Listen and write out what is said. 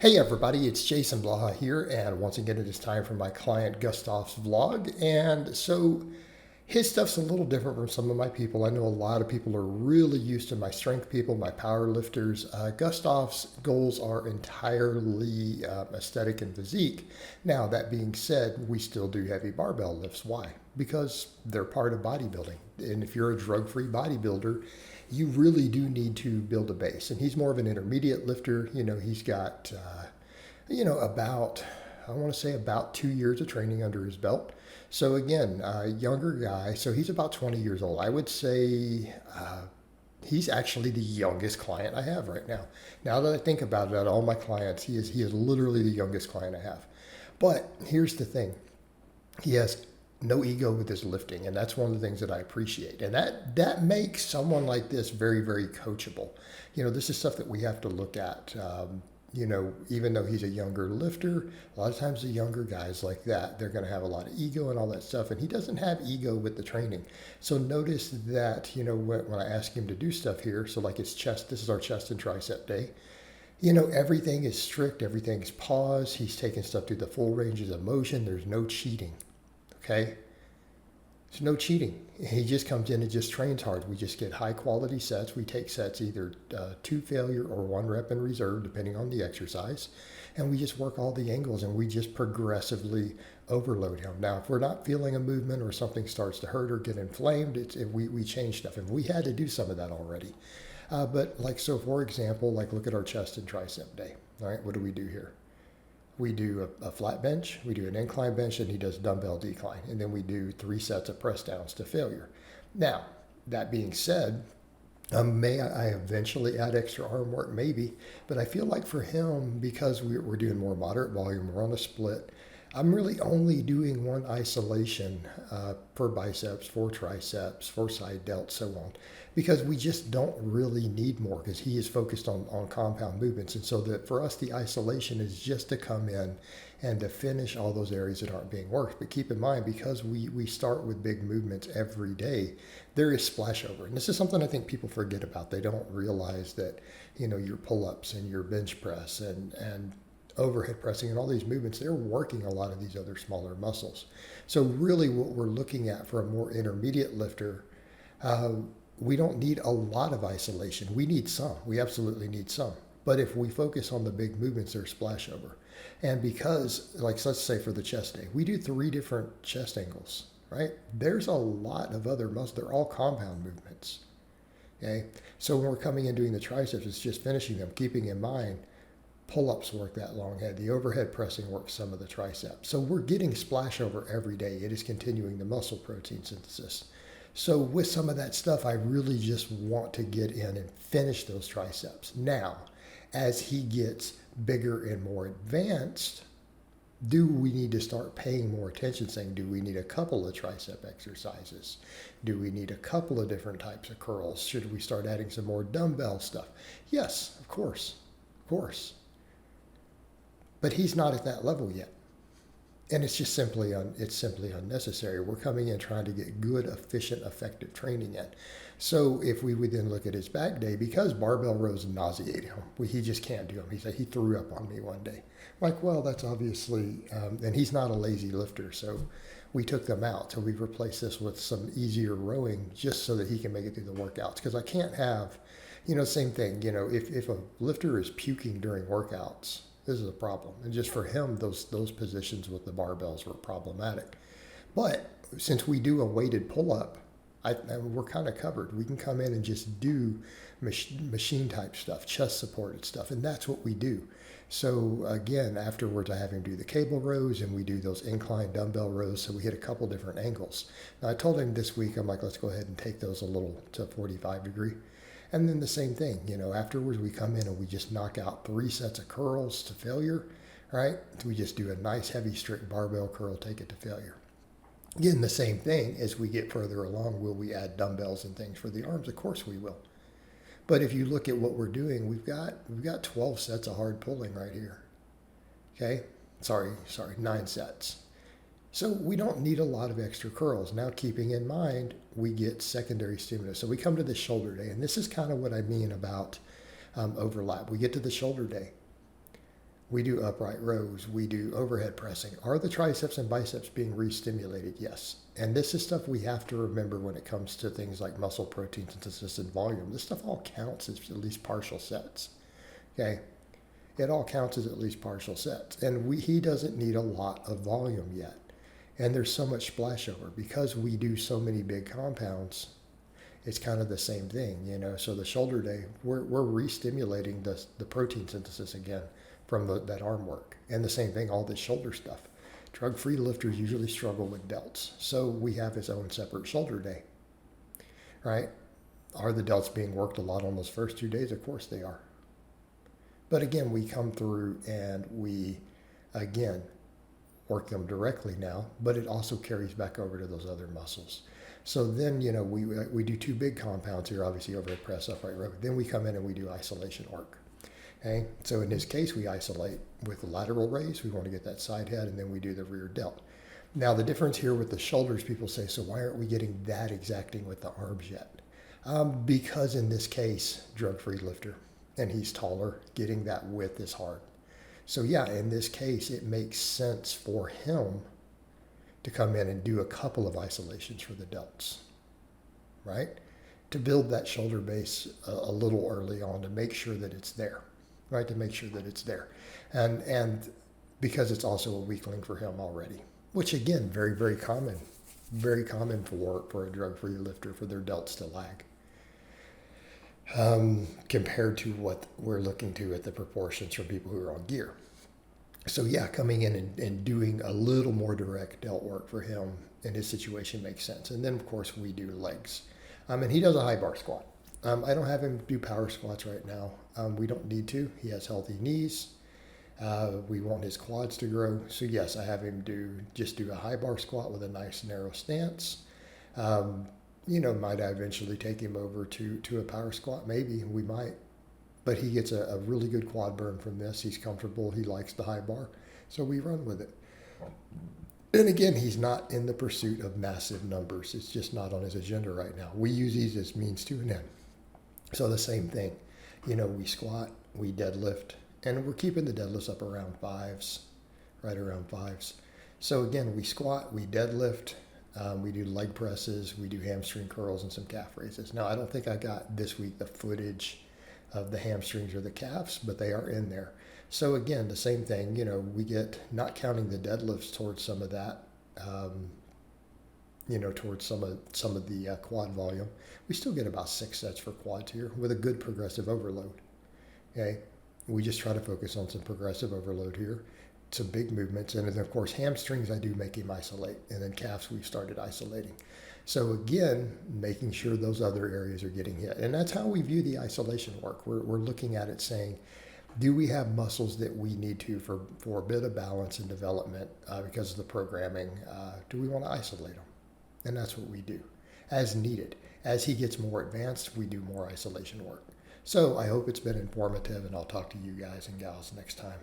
Hey everybody, it's Jason Blaha here, and once again it is time for my client Gustov's vlog. And so his stuff's a little different from some of my people. I know a lot of people are really used to my strength people, my power lifters. Gustov's goals are entirely aesthetic and physique. Now, that being said, we still do heavy barbell lifts. Why? Because they're part of bodybuilding. And if you're a drug-free bodybuilder, you really do need to build a base. And he's more of an intermediate lifter. He's got, about, I want to say about 2 years of training under his belt. So again, younger guy. So he's about 20 years old. I would say he's actually the youngest client I have right now. Now that I think about it, out of all my clients, he is literally the youngest client I have. But here's the thing. He has no ego with his lifting, and that's one of the things that I appreciate. And that makes someone like this very, very coachable. This is stuff that we have to look at. Even though he's a younger lifter, a lot of times the younger guys like that, they're going to have a lot of ego and all that stuff, and he doesn't have ego with the training. So notice that, when I ask him to do stuff here, so like his chest, this is our chest and tricep day. Everything is strict, everything's paused. He's taking stuff through the full ranges of motion. There's no cheating. Okay? There's no cheating. He just comes in and just trains hard. We just get high quality sets. We take sets either 2 failure or 1 rep in reserve, depending on the exercise. And we just work all the angles and we just progressively overload him. Now, if we're not feeling a movement or something starts to hurt or get inflamed, we change stuff. And we had to do some of that already. So for example, look at our chest and tricep day. All right, what do we do here? We do a flat bench, we do an incline bench, and he does dumbbell decline. And then we do 3 sets of press downs to failure. Now, that being said, may I eventually add extra arm work? Maybe. But I feel like for him, because we're doing more moderate volume, we're on a split, I'm really only doing 1 isolation for biceps, for triceps, for side delts, so on. Because we just don't really need more because he is focused on compound movements. And so that for us, the isolation is just to come in and to finish all those areas that aren't being worked. But keep in mind, because we start with big movements every day, there is splashover. And this is something I think people forget about. They don't realize that, your pull-ups and your bench press and overhead pressing and all these movements, they're working a lot of these other smaller muscles. So really what we're looking at for a more intermediate lifter, we don't need a lot of isolation. We need some. We absolutely need some. But if we focus on the big movements, there's splashover. And because, let's say for the chest day, we do 3 different chest angles, right? There's a lot of other muscles. They're all compound movements. Okay? So when we're coming in doing the triceps, it's just finishing them, keeping in mind pull-ups work that long head. The overhead pressing works some of the triceps. So we're getting splashover every day. It is continuing the muscle protein synthesis. So with some of that stuff, I really just want to get in and finish those triceps. Now, as he gets bigger and more advanced, do we need to start paying more attention, saying, do we need a couple of tricep exercises? Do we need a couple of different types of curls? Should we start adding some more dumbbell stuff? Yes, of course. Of course. But he's not at that level yet. And it's just simply unnecessary. We're coming in trying to get good, efficient, effective training in. So if we would then look at his back day, because barbell rows nauseate him, he just can't do them. He threw up on me one day. Well, that's obviously, and he's not a lazy lifter, so we took them out. So we've replaced this with some easier rowing just so that he can make it through the workouts. Because I can't have, same thing, if a lifter is puking during workouts, this is a problem. And just for him, those positions with the barbells were problematic. But since we do a weighted pull-up, we're kind of covered. We can come in and just do machine type stuff, chest supported stuff, and that's what we do. So again, afterwards I have him do the cable rows and we do those incline dumbbell rows, so we hit a couple different angles. Now I told him this week, I'm like, let's go ahead and take those a little to 45 degree. And then the same thing, afterwards we come in and we just knock out 3 sets of curls to failure, right? We just do a nice heavy strict barbell curl, take it to failure. Again, the same thing as we get further along, will we add dumbbells and things for the arms? Of course we will. But if you look at what we're doing, we've got 12 sets of hard pulling right here. Okay? Sorry, 9 sets. So we don't need a lot of extra curls. Now, keeping in mind, we get secondary stimulus. So we come to the shoulder day, and this is kind of what I mean about overlap. We get to the shoulder day. We do upright rows. We do overhead pressing. Are the triceps and biceps being re-stimulated? Yes. And this is stuff we have to remember when it comes to things like muscle protein synthesis and volume. This stuff all counts as at least partial sets. Okay. It all counts as at least partial sets. And he doesn't need a lot of volume yet. And there's so much splashover because we do so many big compounds. It's kind of the same thing, you know. So the shoulder day, we're re-stimulating the protein synthesis again from that arm work. And the same thing, all this shoulder stuff. Drug-free lifters usually struggle with delts. So we have his own separate shoulder day, right? Are the delts being worked a lot on those first 2 days? Of course they are. But again, we come through and we, again, work them directly now, but it also carries back over to those other muscles. So then, you know, we do 2 big compounds here, obviously overhead press, upright row. Then we come in and we do isolation work. Okay, so in this case, we isolate with the lateral raise. We want to get that side head, and then we do the rear delt. Now, the difference here with the shoulders, people say, so why aren't we getting that exacting with the arms yet? Because in this case, drug-free lifter, and he's taller, getting that width is hard. So yeah, in this case, it makes sense for him to come in and do a couple of isolations for the delts, right? To build that shoulder base a little early on to make sure that it's there. Right, to make sure that it's there. And because it's also a weak link for him already, which again, very, very common for a drug-free lifter, for their delts to lag compared to what we're looking to at the proportions for people who are on gear. So yeah, coming in and doing a little more direct delt work for him in his situation makes sense. And then of course we do legs. And he does a high bar squat. I don't have him do power squats right now. We don't need to. He has healthy knees. We want his quads to grow. So yes, I have him just do a high bar squat with a nice narrow stance. You know, might I eventually take him over to a power squat? Maybe we might. But he gets a really good quad burn from this. He's comfortable. He likes the high bar. So we run with it. And again, he's not in the pursuit of massive numbers. It's just not on his agenda right now. We use these as means to an end. So the same thing, you know, we squat, we deadlift, and we're keeping the deadlifts up around 5s, right around 5s. So again, we squat, we deadlift, we do leg presses, we do hamstring curls and some calf raises. Now, I don't think I got this week the footage of the hamstrings or the calves, but they are in there. So again, the same thing, you know, we get, not counting the deadlifts towards some of that, you know, towards some of the quad volume, we still get about 6 sets for quads here with a good progressive overload. Okay, we just try to focus on some progressive overload here, some big movements, and then of course hamstrings I do make him isolate, and then calves we've started isolating. So again, making sure those other areas are getting hit, and that's how we view the isolation work. We're looking at it saying, do we have muscles that we need to for a bit of balance and development because of the programming? Do we want to isolate them? And that's what we do as needed. As he gets more advanced, we do more isolation work. So I hope it's been informative, and I'll talk to you guys and gals next time.